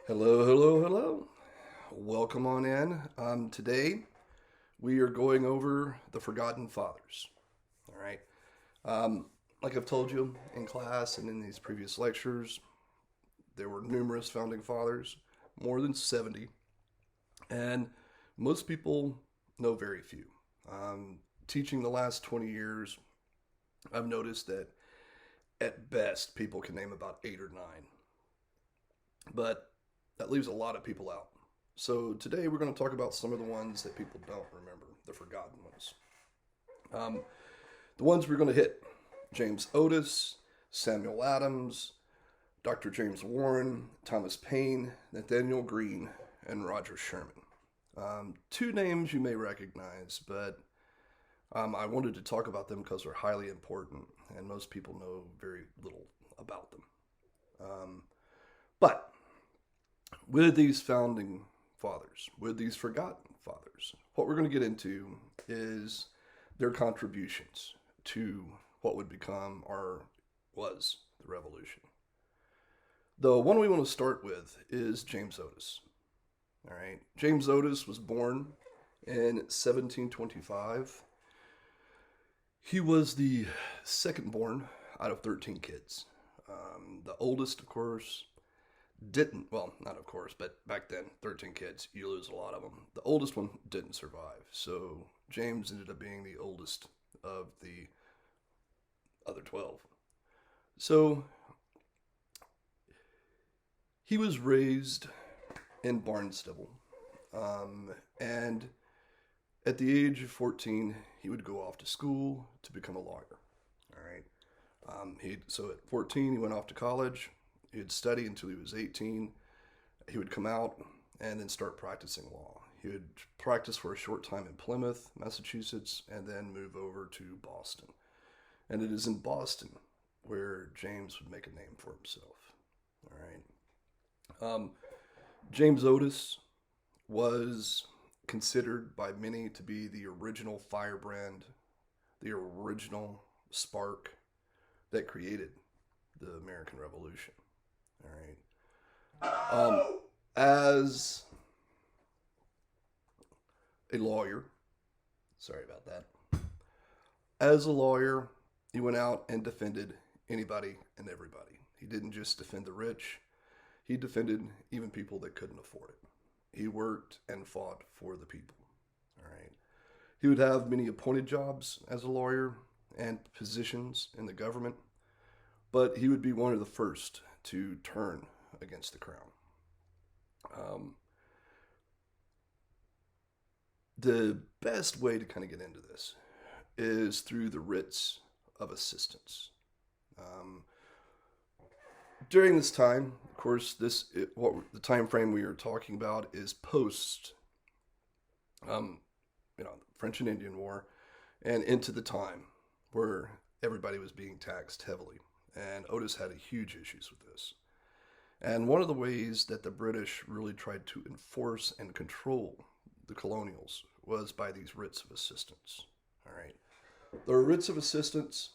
Hello, hello, hello. Welcome on in. Today we are going over the Forgotten Fathers. All right. Like I've told you in class and in these previous lectures, there were numerous founding fathers, more than 70, and most people know very few. Teaching the last 20 years, I've noticed that at best people can name about eight or nine, but that leaves a lot of people out. So today we're going to talk about some of the ones that people don't remember, the forgotten ones. Um, the ones we're going to hit: James Otis, Samuel Adams, Dr. James Warren, Thomas Paine, Nathaniel Greene, and Roger Sherman. Two names you may recognize, but I wanted to talk about them because they're highly important and most people know very little about them. But with these founding fathers, with these forgotten fathers, what we're going to get into is their contributions to what would become or was the revolution. The one we want to start with is James Otis. All right, James Otis was born in 1725. He was the second born out of 13 kids. The oldest, of course, didn't, well, not of course, but back then, 13 kids, you lose a lot of them. The oldest one didn't survive, so James ended up being the oldest of the other 12. So he was raised in Barnstable, and at the age of 14, he would go off to school to become a lawyer. All right. So at 14, he went off to college. He'd study until he was 18. He would come out and then start practicing law. He would practice for a short time in Plymouth, Massachusetts, and then move over to Boston. And it is in Boston where James would make a name for himself. All right. James Otis was considered by many to be the original firebrand, the original spark that created the American Revolution. All right. As a lawyer, sorry about that. As a lawyer, he went out and defended anybody and everybody. He didn't just defend the rich, he defended even people that couldn't afford it. He worked and fought for the people. All right. He would have many appointed jobs as a lawyer and positions in the government, but he would be one of the first to turn against the crown. The best way to kind of get into this is through the writs of assistance. During this time, of course, what the time frame we are talking about is post, the French and Indian War, and into the time where everybody was being taxed heavily, and Otis had huge issues with this. And one of the ways that the British really tried to enforce and control the colonials was by these writs of assistance. All right, the writs of assistance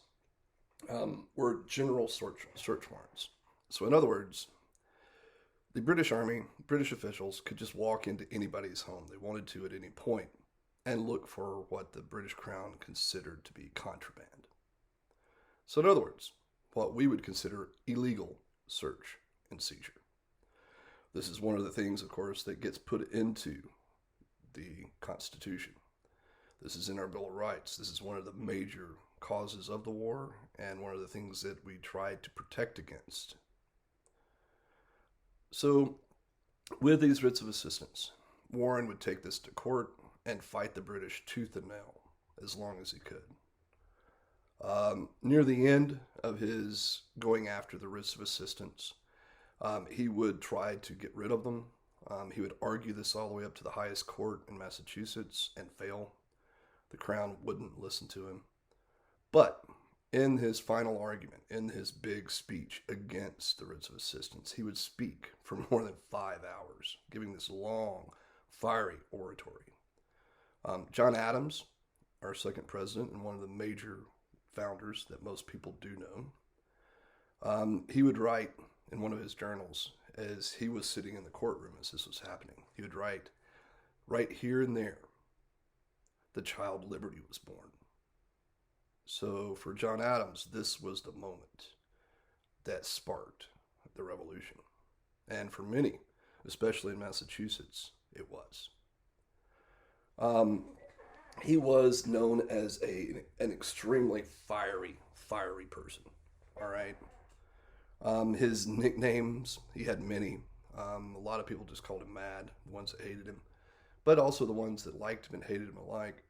were general search warrants. So, in other words, the British Army, British officials could just walk into anybody's home they wanted to at any point and look for what the British Crown considered to be contraband. So, in other words, what we would consider illegal search and seizure. This is one of the things, of course, that gets put into the Constitution. This is in our Bill of Rights. This is one of the major causes of the war and one of the things that we tried to protect against. So, with these writs of assistance, Warren would take this to court and fight the British tooth and nail as long as he could. Near the end of his going after the writs of assistance, he would try to get rid of them. He would argue this all the way up to the highest court in Massachusetts and fail. The Crown wouldn't listen to him. But in his final argument, in his big speech against the writs of assistance, he would speak for more than 5 hours, giving this long, fiery oratory. John Adams, our second president and one of the major founders that most people do know, He would write in one of his journals as he was sitting in the courtroom as this was happening. He would write, right here and there, the child liberty was born. So for John Adams, this was the moment that sparked the revolution. And for many, especially in Massachusetts, it was. He was known as an extremely fiery person. All right. His nicknames, he had many. A lot of people just called him Mad, the ones that hated him, but also the ones that liked him and hated him alike.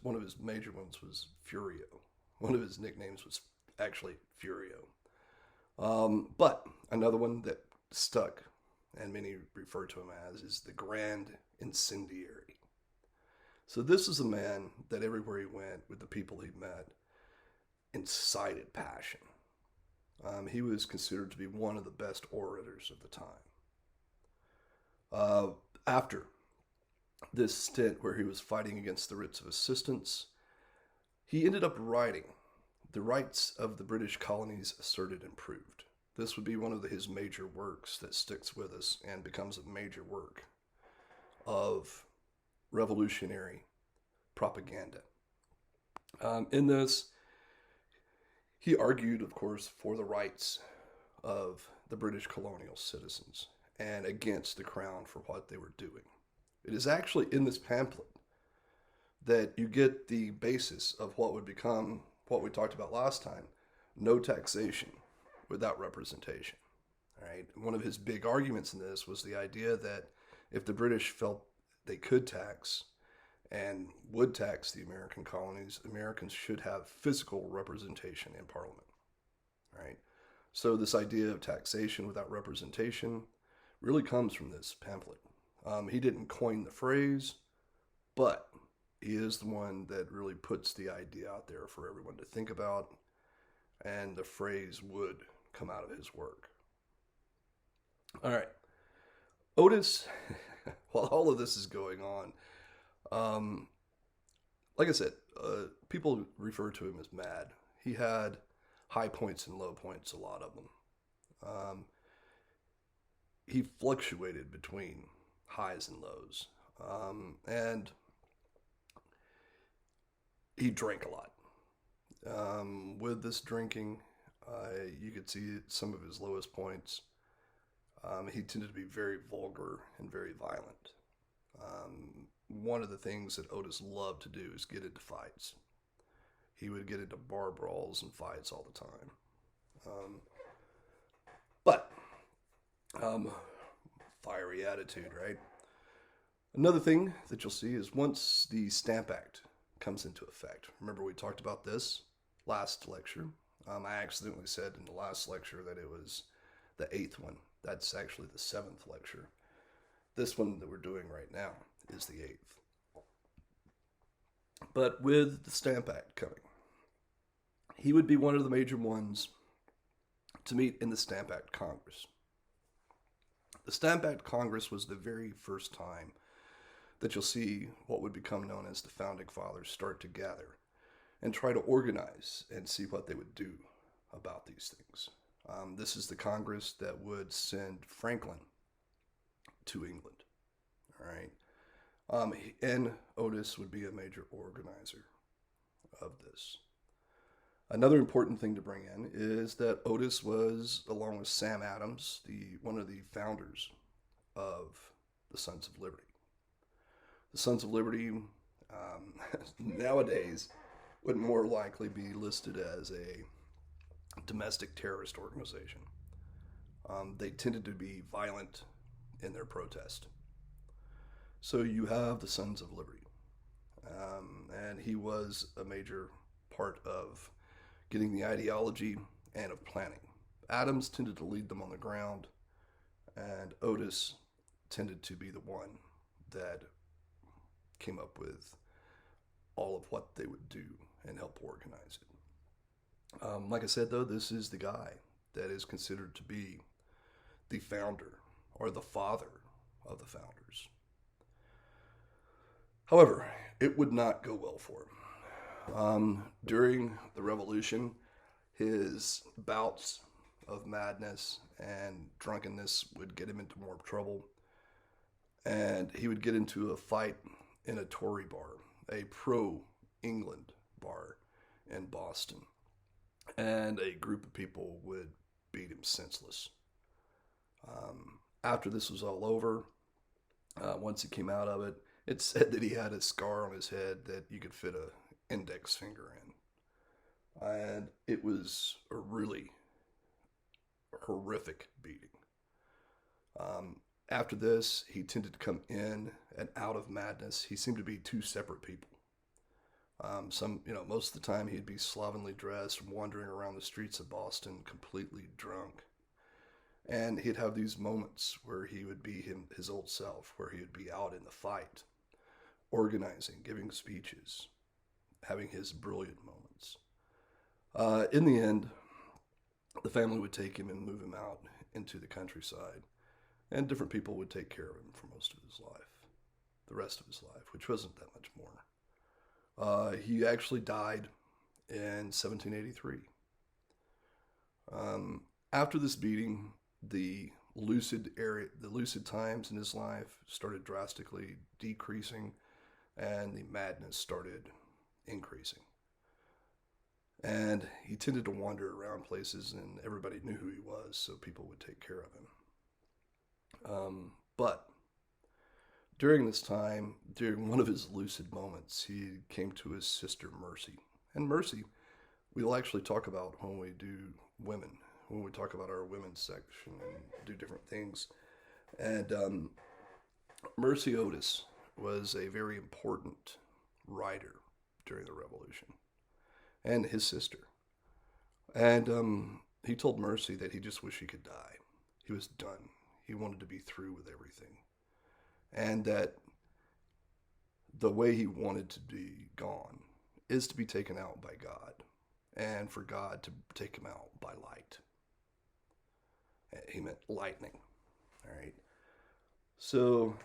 One of his major ones was Furio. One of his nicknames was actually Furio. But another one that stuck, and many refer to him as, is the Grand Incendiary. So this is a man that everywhere he went with the people he met incited passion. He was considered to be one of the best orators of the time. After this stint where he was fighting against the writs of assistance, he ended up writing The Rights of the British Colonies Asserted and Proved. This would be one of his major works that sticks with us and becomes a major work of revolutionary propaganda. In this, he argued, of course, for the rights of the British colonial citizens and against the crown for what they were doing. It is actually in this pamphlet that you get the basis of what would become what we talked about last time, no taxation without representation. All right. One of his big arguments in this was the idea that if the British felt they could tax and would tax the American colonies, Americans should have physical representation in Parliament. All right. So this idea of taxation without representation really comes from this pamphlet. He didn't coin the phrase, but he is the one that really puts the idea out there for everyone to think about, and the phrase would come out of his work. All right. Otis, while all of this is going on, like I said, people refer to him as Mad. He had high points and low points, a lot of them. He fluctuated between highs and lows. And he drank a lot. With this drinking, you could see some of his lowest points. He tended to be very vulgar and very violent. One of the things that Otis loved to do is get into fights. He would get into bar brawls and fights all the time. But fiery attitude, right? Another thing that you'll see is once the Stamp Act comes into effect. Remember we talked about this last lecture. I accidentally said in the last lecture that it was the 8th one. That's actually the 7th lecture. This one that we're doing right now is the 8th. But with the Stamp Act coming, he would be one of the major ones to meet in the Stamp Act Congress. The Stamp Act Congress was the very first time that you'll see what would become known as the Founding Fathers start to gather and try to organize and see what they would do about these things. This is the Congress that would send Franklin to England. All right. And Otis would be a major organizer of this. Another important thing to bring in is that Otis was, along with Sam Adams, one of the founders of the Sons of Liberty. The Sons of Liberty nowadays would more likely be listed as a domestic terrorist organization. They tended to be violent in their protest. So you have the Sons of Liberty. And he was a major part of getting the ideology and of planning. Adams tended to lead them on the ground, and Otis tended to be the one that came up with all of what they would do and help organize it. Like I said, though, this is the guy that is considered to be the founder or the father of the founders. However, it would not go well for him. During the Revolution, his bouts of madness, and drunkenness would get him into more trouble. And he would get into a fight in a Tory bar, a pro-England bar in Boston. And a group of people would beat him senseless. After this was all over, once he came out of it, it said that he had a scar on his head that you could fit a index finger in. And it was a really horrific beating. After this, he tended to come in and out of madness. He seemed to be two separate people. Most of the time he'd be slovenly dressed, wandering around the streets of Boston, completely drunk. And he'd have these moments where he would be his old self, where he would be out in the fight, organizing, giving speeches, having his brilliant moments. In the end, the family would take him and move him out into the countryside, and different people would take care of him for most of his life, the rest of his life, which wasn't that much more. He actually died in 1783. After this beating, the lucid times in his life started drastically decreasing, and the madness started increasing. And he tended to wander around places, and everybody knew who he was, so people would take care of him. But during this time, during one of his lucid moments, he came to his sister Mercy. And Mercy, we'll actually talk about when we do women, when we talk about our women's section and do different things. And Mercy Otis was a very important writer during the Revolution, and his sister. And he told Mercy that he just wished he could die. He was done. He wanted to be through with everything. And that the way he wanted to be gone is to be taken out by God, and for God to take him out by light. He meant lightning. All right. So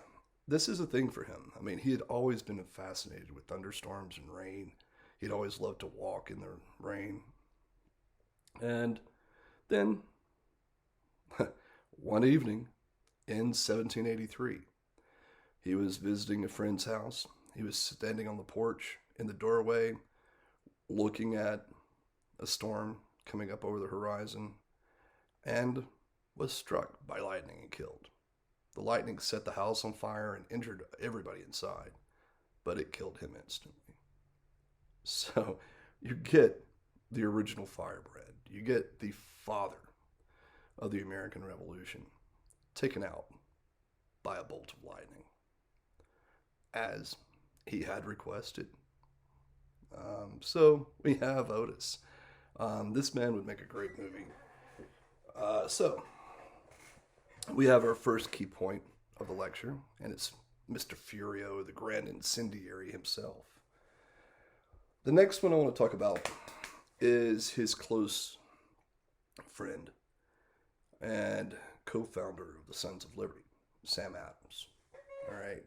this is a thing for him. I mean, he had always been fascinated with thunderstorms and rain. He'd always loved to walk in the rain. And then, one evening in 1783, he was visiting a friend's house. He was standing on the porch in the doorway, looking at a storm coming up over the horizon, and was struck by lightning and killed. The lightning set the house on fire and injured everybody inside, but it killed him instantly. So you get the original firebrand. You get the father of the American Revolution taken out by a bolt of lightning, as he had requested. So we have Otis. This man would make a great movie. So we have our first key point of the lecture, and it's Mr. Furio, the grand incendiary himself. The next one I want to talk about is his close friend and co-founder of the Sons of Liberty, Sam Adams. All right.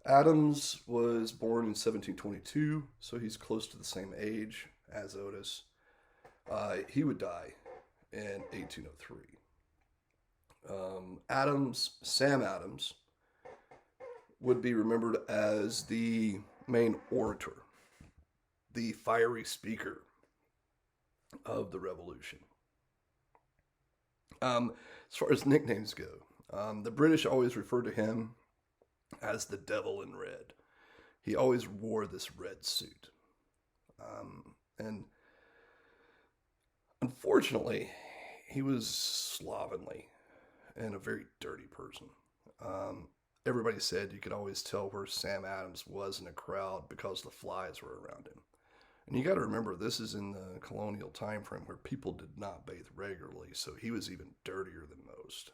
Adams was born in 1722, so he's close to the same age as Otis. He would die in 1803. Sam Adams, would be remembered as the main orator, the fiery speaker of the Revolution. As far as nicknames go, the British always referred to him as the Devil in Red. He always wore this red suit. And unfortunately, he was slovenly and a very dirty person. Everybody said you could always tell where Sam Adams was in a crowd because the flies were around him. And you got to remember, this is in the colonial time frame where people did not bathe regularly, so he was even dirtier than most.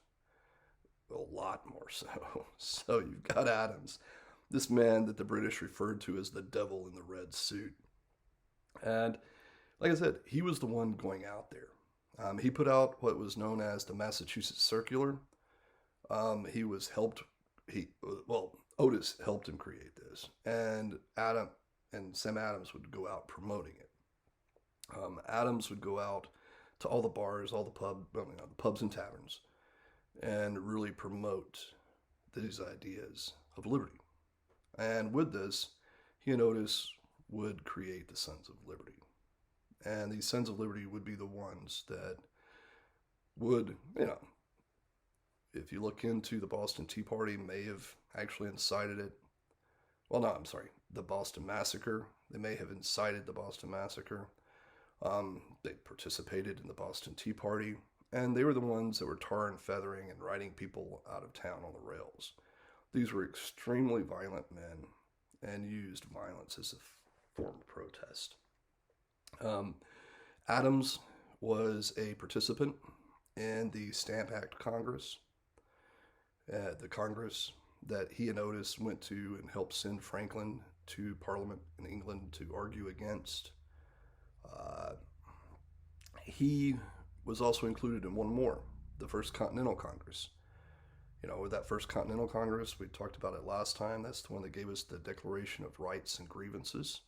A lot more so. So you've got Adams, this man that the British referred to as the devil in the red suit. And like I said, he was the one going out there. He put out what was known as the Massachusetts Circular. Otis helped him create this, and Sam Adams would go out promoting it. Adams would go out to all the bars, all the the pubs and taverns, and really promote these ideas of liberty. And with this, he noticed would create the Sons of Liberty. And these Sons of Liberty would be the ones that would, if you look into the Boston Tea Party, may have actually incited it. Well, no, I'm sorry, the Boston Massacre. They may have incited the Boston Massacre. They participated in the Boston Tea Party, and they were the ones that were tar and feathering and riding people out of town on the rails. These were extremely violent men and used violence as a form of protest. Adams was a participant in the Stamp Act Congress, the Congress that he and Otis went to and helped send Franklin to Parliament in England to argue against. He was also included in one more, the First Continental Congress. With that First Continental Congress, we talked about it last time. That's the one that gave us the Declaration of Rights and Grievances.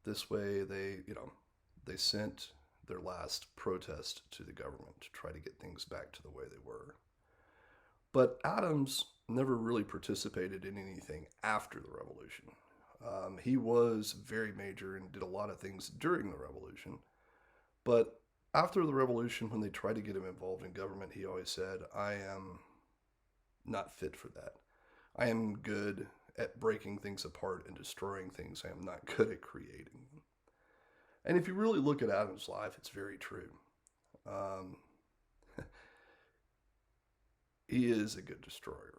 This way, they sent their last protest to the government to try to get things back to the way they were. But Adams never really participated in anything after the Revolution. He was very major and did a lot of things during the Revolution. But after the Revolution, when they tried to get him involved in government, he always said, I am not fit for that. I am good at breaking things apart and destroying things. I am not good at creating them. And if you really look at Adams' life, it's very true. He is a good destroyer.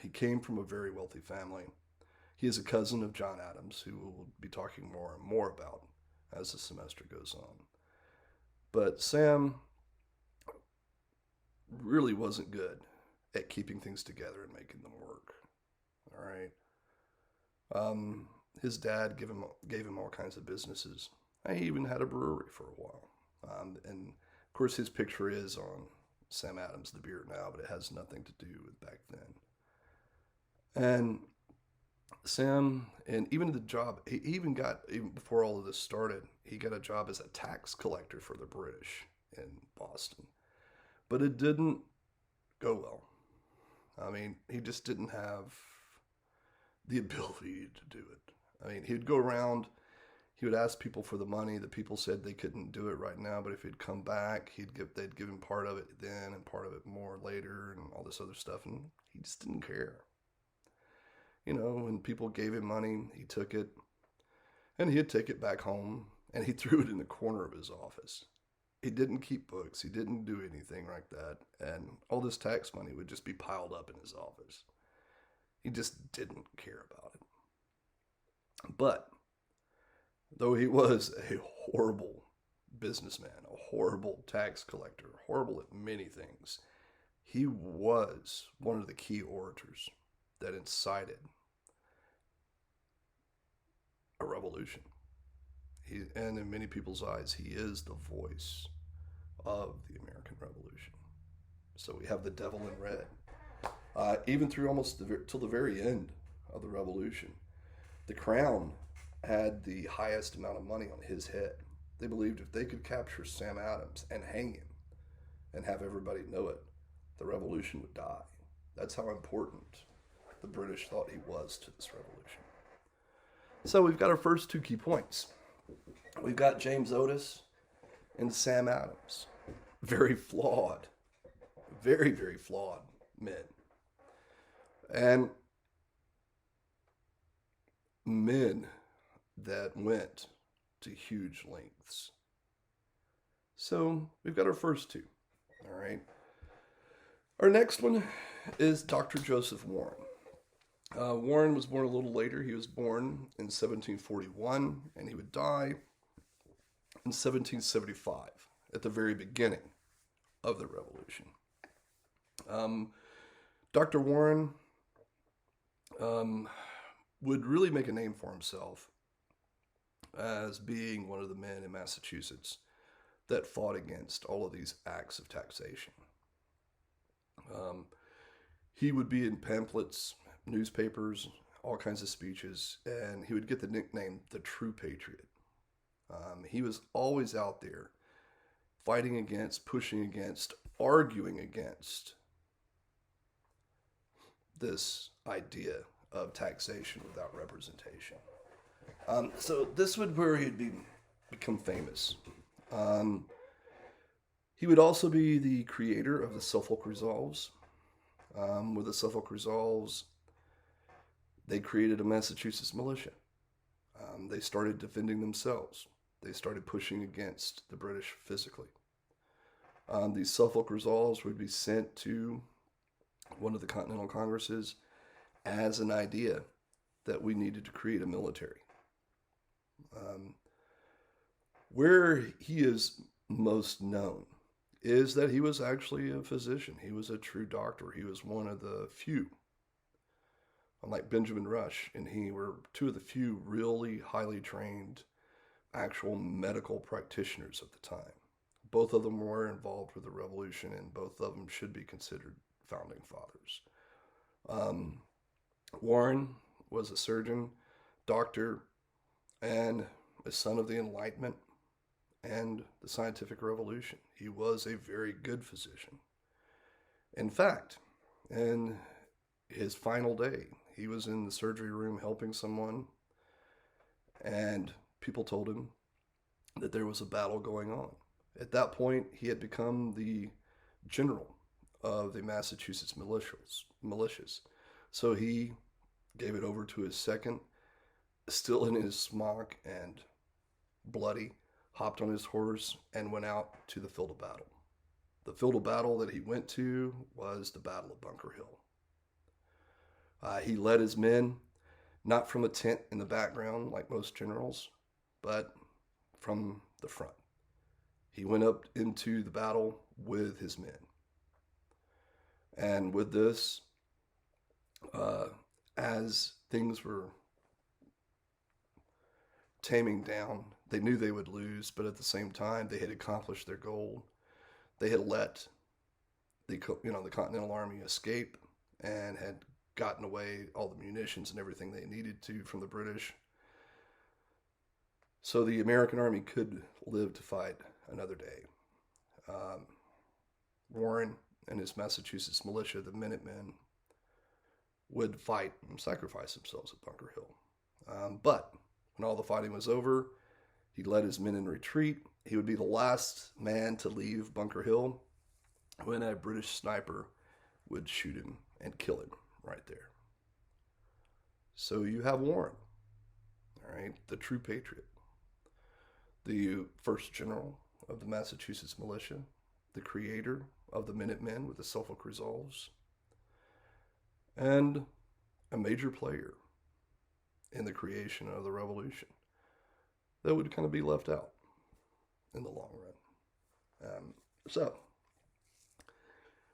He came from a very wealthy family. He is a cousin of John Adams, who we'll be talking more and more about as the semester goes on. But Sam really wasn't good at keeping things together and making them work. All right. His dad gave him all kinds of businesses. He even had a brewery for a while. And of course, his picture is on Sam Adams, the beer now, but it has nothing to do with back then. And Sam, and even the job, he even before all of this started, he got a job as a tax collector for the British in Boston. But it didn't go well. I mean, he just didn't have the ability to do it. I mean, he'd go around, he would ask people for the money. The people said they couldn't do it right now, but if he'd come back, they'd give him part of it then and part of it more later and all this other stuff, and he just didn't care. When people gave him money, he took it, and he'd take it back home, and he threw it in the corner of his office. He didn't keep books. He didn't do anything like that, and all this tax money would just be piled up in his office. He just didn't care about it. But though he was a horrible businessman, a horrible tax collector, horrible at many things, he was one of the key orators that incited a revolution. And in many people's eyes, he is the voice of the American Revolution. So we have the devil in red. Even through almost till the very end of the Revolution, the Crown had the highest amount of money on his head. They believed if they could capture Sam Adams and hang him and have everybody know it, the revolution would die. That's how important the British thought he was to this revolution. So we've got our first two key points. We've got James Otis and Sam Adams. Very flawed, very, very flawed men. And men that went to huge lengths. So we've got our first two. All right. Our next one is Dr. Joseph Warren. Warren was born a little later. He was born in 1741, and he would die in 1775, at the very beginning of the Revolution. Dr. Warren would really make a name for himself as being one of the men in Massachusetts that fought against all of these acts of taxation. He would be in pamphlets, newspapers, all kinds of speeches, and he would get the nickname the True Patriot. He was always out there fighting against, pushing against, arguing against this idea of taxation without representation. So this would where he'd become famous. He would also be the creator of the Suffolk Resolves. With the Suffolk Resolves, they created a Massachusetts militia. They started defending themselves. They started pushing against the British physically. These Suffolk Resolves would be sent to one of the Continental Congresses as an idea that we needed to create a military. Where he is most known is that he was actually a physician. He was a true doctor. He was one of the few, unlike Benjamin Rush and he were two of the few really highly trained actual medical practitioners at the time. Both of them were involved with the revolution, and both of them should be considered founding fathers. Warren was a surgeon, doctor, and a son of the Enlightenment and the scientific revolution. He was a very good physician. In fact, in his final day, he was in the surgery room helping someone, and people told him that there was a battle going on. At that point, he had become the general of the Massachusetts militias. So he gave it over to his second, still in his smock and bloody, hopped on his horse and went out to the field of battle. The field of battle that he went to was the Battle of Bunker Hill. He led his men, not from a tent in the background like most generals, but from the front. He went up into the battle with his men. And with this, as things were taming down, they knew they would lose, but at the same time, they had accomplished their goal. They had let the Continental Army escape and had gotten away all the munitions and everything they needed to from the British. So the American Army could live to fight another day. Warren and his Massachusetts militia, the Minutemen, would fight and sacrifice themselves at Bunker Hill. But when all the fighting was over, he led his men in retreat. He would be the last man to leave Bunker Hill when a British sniper would shoot him and kill him right there. So you have Warren, all right, the true patriot, the first general of the Massachusetts militia, the creator of the Minutemen with the Suffolk Resolves, and a major player in the creation of the revolution that would kind of be left out in the long run. So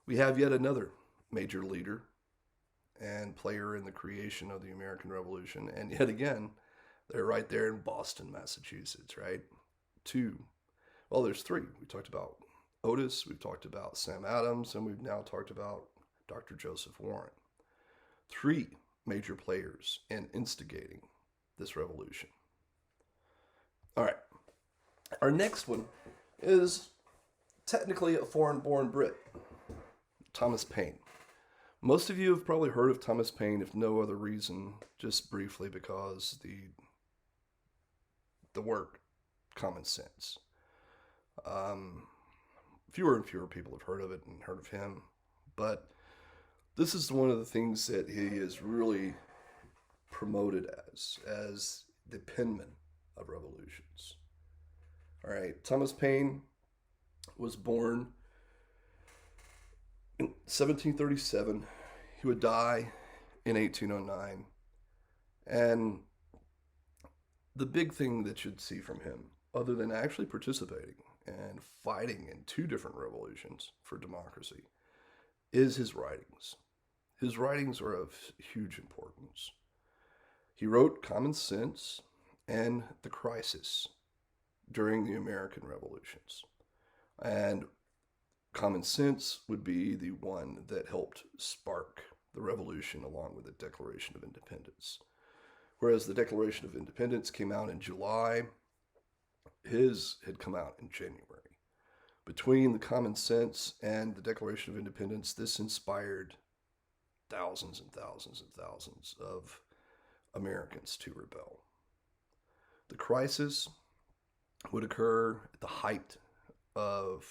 we have yet another major leader and player in the creation of the American Revolution. And yet again, they're right there in Boston, Massachusetts, right? There's three. We talked about Otis, we've talked about Sam Adams, and we've now talked about Dr. Joseph Warren. Three major players in instigating this revolution. All right. Our next one is technically a foreign-born Brit, Thomas Paine. Most of you have probably heard of Thomas Paine, if no other reason, just briefly because the work Common Sense. Fewer and fewer people have heard of it and heard of him, but this is one of the things that he is really promoted as the penman of revolutions. All right, Thomas Paine was born in 1737. He would die in 1809. And the big thing that you'd see from him, other than actually participating and fighting in two different revolutions for democracy, is his writings. His writings are of huge importance. He wrote Common Sense and The Crisis during the American Revolutions. And Common Sense would be the one that helped spark the revolution along with the Declaration of Independence. Whereas the Declaration of Independence came out in July His had come out in January. Between the Common Sense and the Declaration of Independence, this inspired thousands and thousands and thousands of Americans to rebel. The crisis would occur at the height of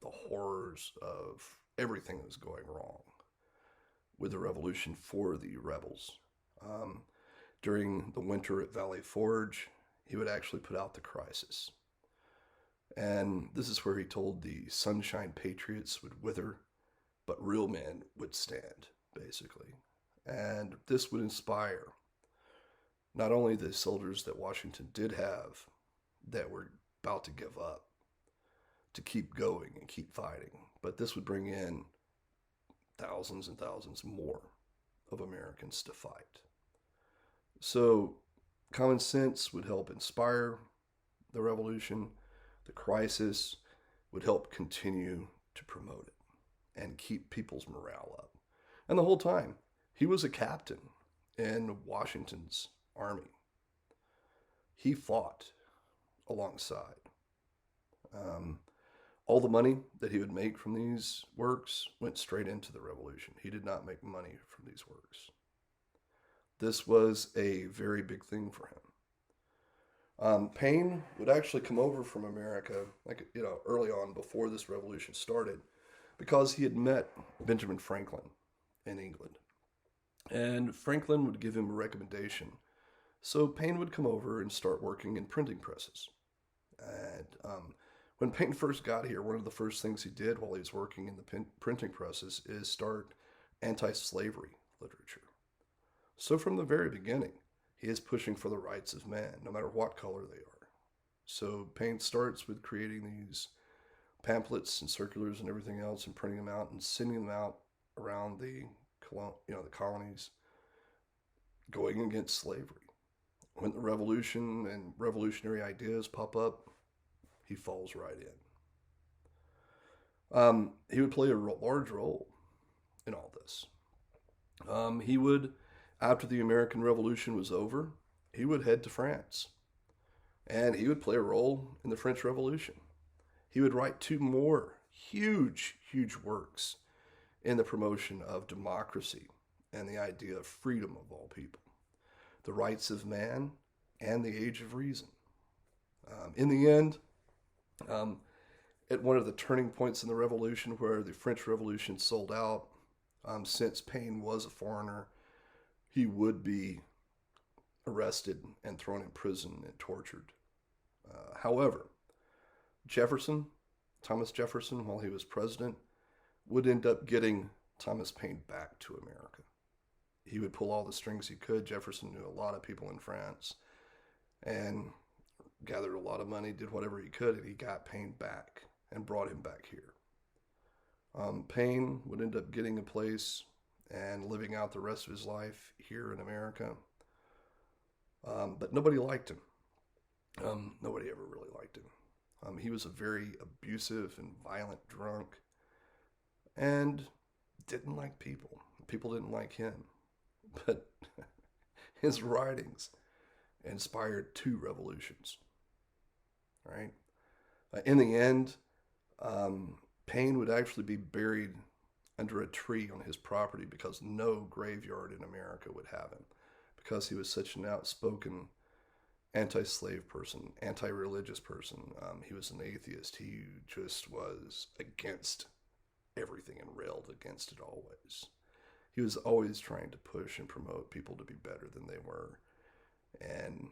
the horrors of everything that was going wrong with the revolution for the rebels. During the winter at Valley Forge, he would actually put out the crisis. And this is where he told the Sunshine Patriots would wither, but real men would stand, basically. And this would inspire not only the soldiers that Washington did have that were about to give up, to keep going and keep fighting, but this would bring in thousands and thousands more of Americans to fight. So Common Sense would help inspire the revolution. The crisis would help continue to promote it and keep people's morale up. And the whole time, he was a captain in Washington's army. He fought alongside. All the money that he would make from these works went straight into the revolution. He did not make money from these works. This was a very big thing for him. Paine would actually come over from America, early on before this revolution started, because he had met Benjamin Franklin in England. And Franklin would give him a recommendation. So Paine would come over and start working in printing presses. And when Paine first got here, one of the first things he did while he was working in the printing presses is start anti-slavery literature. So from the very beginning, he is pushing for the rights of man, no matter what color they are. So Paine starts with creating these pamphlets and circulars and everything else and printing them out and sending them out around the colonies, going against slavery. When the revolution and revolutionary ideas pop up, he falls right in. He would play a large role in all this. He would, after the American Revolution was over, he would head to France. And he would play a role in the French Revolution. He would write 2 more huge, huge works in the promotion of democracy and the idea of freedom of all people. The Rights of Man and the Age of Reason. In the end, at one of the turning points in the revolution where the French Revolution sold out, since Paine was a foreigner, he would be arrested and thrown in prison and tortured. However, Thomas Jefferson, while he was president, would end up getting Thomas Paine back to America. He would pull all the strings he could. Jefferson knew a lot of people in France and gathered a lot of money, did whatever he could, and he got Paine back and brought him back here. Paine would end up getting a place and living out the rest of his life here in America. But nobody liked him. Nobody ever really liked him. He was a very abusive and violent drunk and didn't like people. People didn't like him. But his writings inspired 2 revolutions. Right? In the end, Paine would actually be buried under a tree on his property because no graveyard in America would have him, because he was such an outspoken anti-slave person, anti-religious person. He was an atheist. He just was against everything and railed against it always. He was always trying to push and promote people to be better than they were, and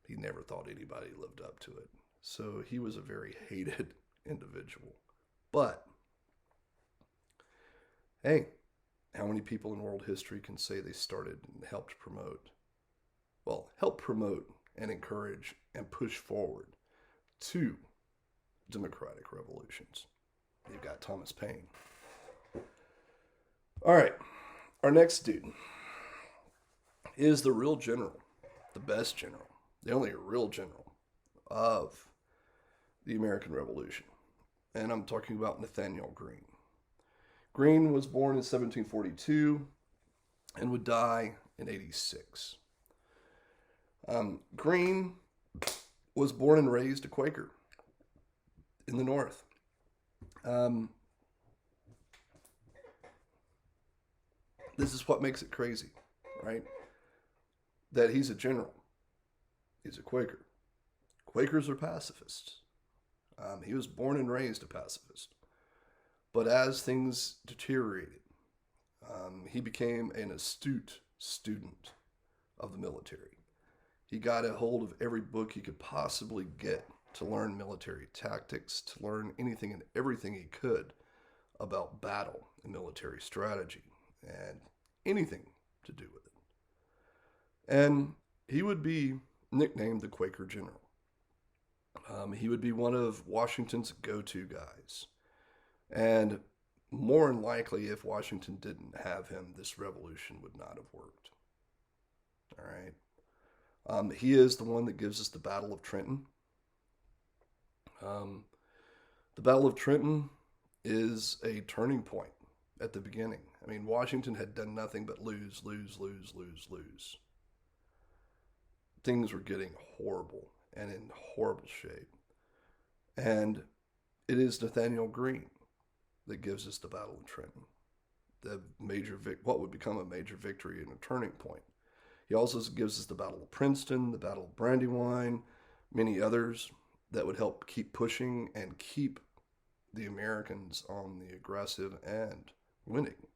he never thought anybody lived up to it. So he was a very hated individual. But hey, how many people in world history can say they started and help promote and encourage and push forward 2 democratic revolutions? You've got Thomas Paine. All right, our next dude is the real general, the best general, the only real general of the American Revolution. And I'm talking about Nathaniel Greene. Greene was born in 1742 and would die in 86. Greene was born and raised a Quaker in the North. Um, this is what makes it crazy, right? That he's a general. He's a Quaker. Quakers are pacifists. He was born and raised a pacifist. But as things deteriorated, he became an astute student of the military. He got a hold of every book he could possibly get to learn military tactics, to learn anything and everything he could about battle and military strategy and anything to do with it. And he would be nicknamed the Quaker General. He would be one of Washington's go-to guys. And more than likely, if Washington didn't have him, this revolution would not have worked. All right. He is the one that gives us the Battle of Trenton. The Battle of Trenton is a turning point at the beginning. I mean, Washington had done nothing but lose. Things were getting horrible and in horrible shape. And it is Nathaniel Greene that gives us the Battle of Trenton, what would become a major victory and a turning point. He also gives us the Battle of Princeton, the Battle of Brandywine, many others that would help keep pushing and keep the Americans on the aggressive and winning.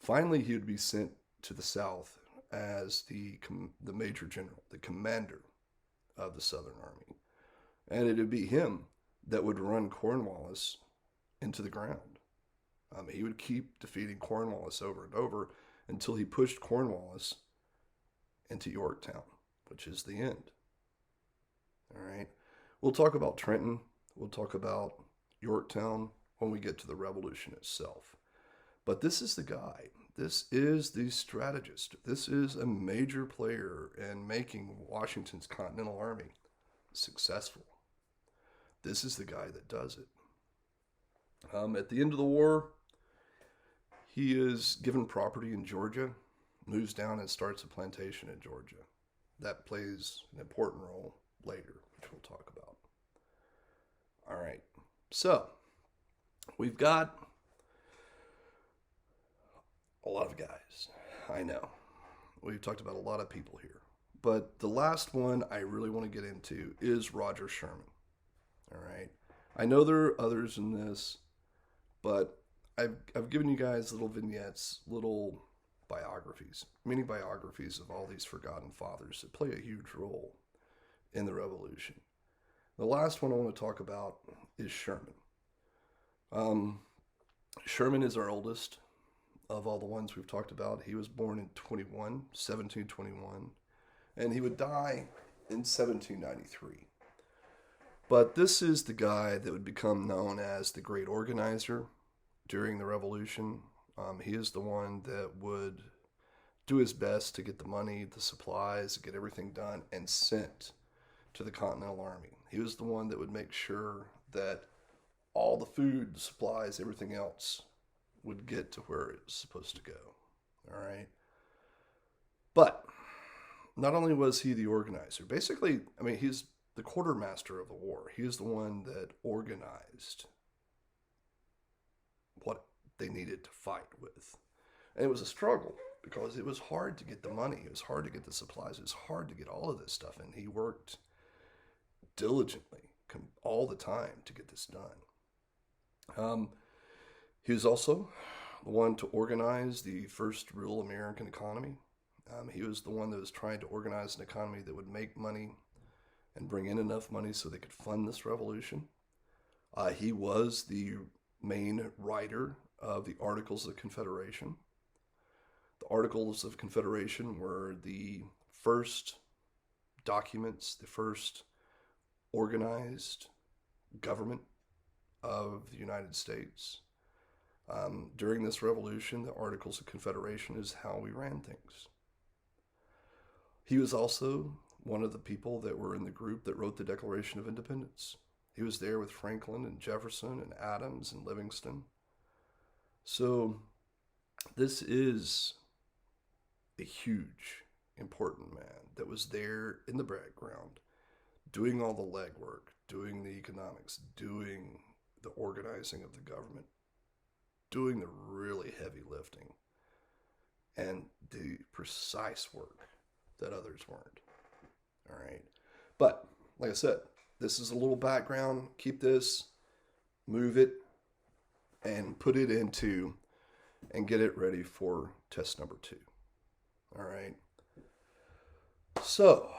Finally, he would be sent to the South as the major general, the commander of the Southern Army. And it would be him that would run Cornwallis into the ground. He would keep defeating Cornwallis over and over until he pushed Cornwallis into Yorktown, which is the end. All right. We'll talk about Trenton. We'll talk about Yorktown when we get to the revolution itself. But this is the guy. This is the strategist. This is a major player in making Washington's Continental Army successful. This is the guy that does it. At the end of the war, he is given property in Georgia, moves down and starts a plantation in Georgia. That plays an important role later, which we'll talk about. All right, so we've got a lot of guys. I know. We've talked about a lot of people here. But the last one I really want to get into is Roger Sherman. All right. I know there are others in this, but I've given you guys little vignettes, little biographies, mini biographies of all these forgotten fathers that play a huge role in the Revolution. The last one I want to talk about is Sherman. Sherman is our oldest of all the ones we've talked about. He was born in 1721, and he would die in 1793. But this is the guy that would become known as the great organizer during the Revolution. He is the one that would do his best to get the money, the supplies, get everything done and sent to the Continental Army. He was the one that would make sure that all the food, the supplies, everything else would get to where it was supposed to go. All right. But not only was he the organizer, basically, I mean, he's the quartermaster of the war. He is the one that organized what they needed to fight with. And it was a struggle because it was hard to get the money. It was hard to get the supplies. It was hard to get all of this stuff. And he worked diligently all the time to get this done. He was also the one to organize the first real American economy. He was the one that was trying to organize an economy that would make money and bring in enough money so they could fund this revolution. He was the main writer of the Articles of Confederation. The Articles of Confederation were the first documents, the first organized government of the United States. During this revolution, the Articles of Confederation is how we ran things. He was also one of the people that were in the group that wrote the Declaration of Independence. He was there with Franklin and Jefferson and Adams and Livingston. So this is a huge, important man that was there in the background doing all the legwork, doing the economics, doing the organizing of the government, doing the really heavy lifting, and the precise work that others weren't. All right. But like I said, this is a little background. Keep this, move it, and put it into and get it ready for test number 2. All right. So,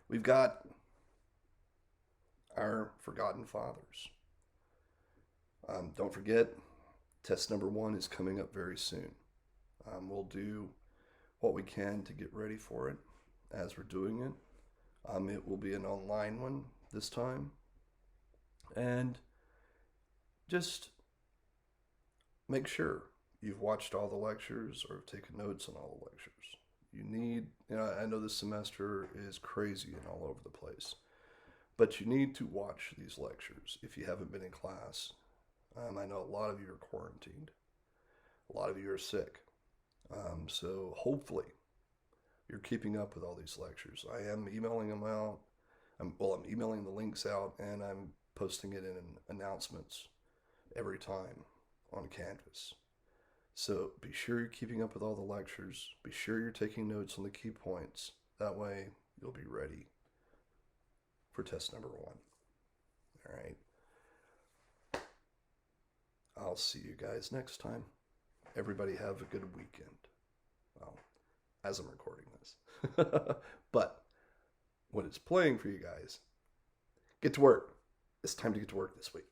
we've got our Forgotten Fathers. Don't forget, test number 1 is coming up very soon. We'll do what we can to get ready for it as we're doing it. It will be an online one this time. And just make sure you've watched all the lectures or have taken notes on all the lectures. I know this semester is crazy and all over the place, but you need to watch these lectures if you haven't been in class. I know a lot of you are quarantined. A lot of you are sick. So hopefully you're keeping up with all these lectures. I am emailing them out. I'm emailing the links out, and I'm posting it in announcements every time on Canvas. So be sure you're keeping up with all the lectures. Be sure you're taking notes on the key points. That way you'll be ready for test number 1. All right. I'll see you guys next time. Everybody have a good weekend. Well, as I'm recording this. But when it's playing for you guys, get to work. It's time to get to work this week.